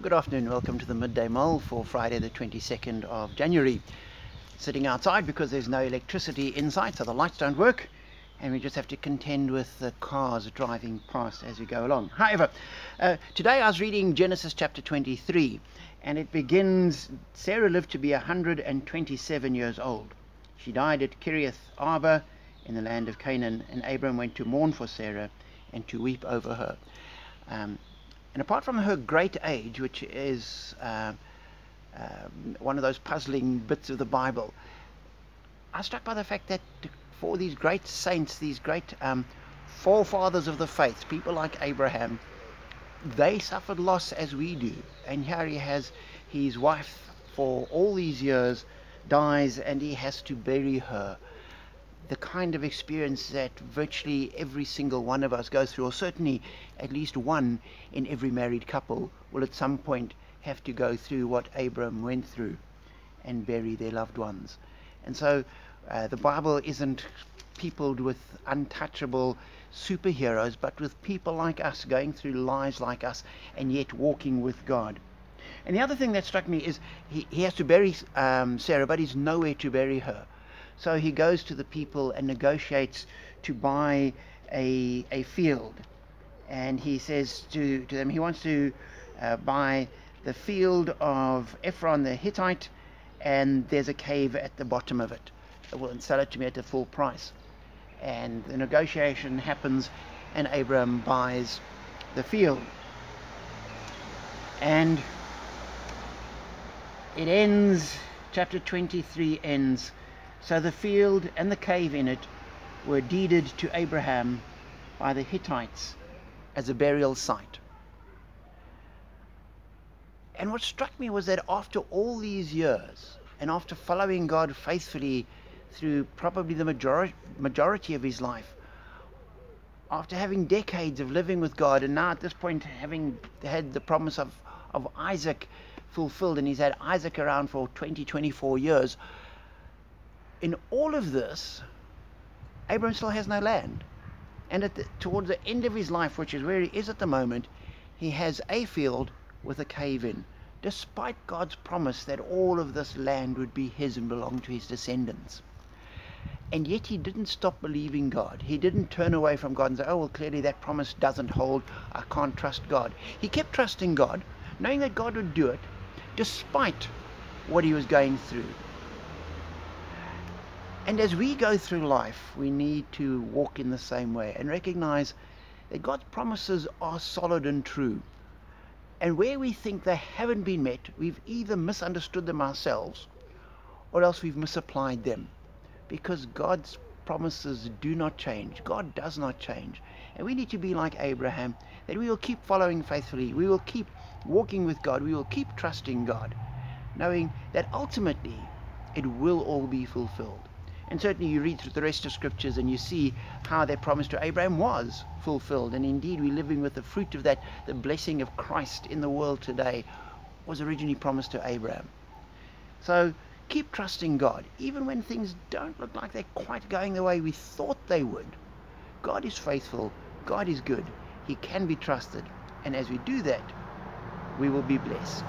Good afternoon, welcome to the Midday Mull for Friday the 22nd of January. Sitting outside because there's no electricity inside, so the lights don't work, and we just have to contend with the cars driving past as we go along. However, today I was reading Genesis chapter 23, and it begins, Sarah lived to be 127 years old. She died at Kiriath Arba in the land of Canaan, and Abram went to mourn for Sarah and to weep over her. And apart from her great age, which is one of those puzzling bits of the Bible, I was struck by the fact that for these great saints, these great forefathers of the faith, people like Abraham, they suffered loss as we do. And here he has his wife for all these years, dies, and he has to bury her. The kind of experience that virtually every single one of us goes through, or certainly at least one in every married couple will at some point have to go through what Abram went through and bury their loved ones. And so the Bible isn't peopled with untouchable superheroes, but with people like us going through lives like us and yet walking with God. And the other thing that struck me is he has to bury Sarah, but he's nowhere to bury her. So he goes to the people and negotiates to buy a field. And he says to them, he wants to buy the field of Ephron the Hittite, and there's a cave at the bottom of it. Will sell it to me at a full price. And the negotiation happens, and Abram buys the field. And it ends, chapter 23 ends, so the field and the cave in it were deeded to Abraham by the Hittites as a burial site. And what struck me was that after all these years, and after following God faithfully through probably the majority of his life, after having decades of living with God, and now at this point having had the promise of Isaac fulfilled, and he's had Isaac around for 24 years, in all of this, Abram still has no land. And towards the end of his life, which is where he is at the moment, he has a field with a cave in, despite God's promise that all of this land would be his and belong to his descendants. And yet he didn't stop believing God. He didn't turn away from God and say, oh, well, clearly that promise doesn't hold. I can't trust God. He kept trusting God, knowing that God would do it, despite what he was going through. And as we go through life, we need to walk in the same way and recognize that God's promises are solid and true. And where we think they haven't been met, we've either misunderstood them ourselves or else we've misapplied them. Because God's promises do not change. God does not change. And we need to be like Abraham, that we will keep following faithfully. We will keep walking with God. We will keep trusting God, knowing that ultimately it will all be fulfilled. And certainly you read through the rest of scriptures and you see how that promise to Abraham was fulfilled. And indeed we're living with the fruit of that. The blessing of Christ in the world today was originally promised to Abraham. So keep trusting God, even when things don't look like they're quite going the way we thought they would. God is faithful. God is good. He can be trusted. And as we do that, we will be blessed.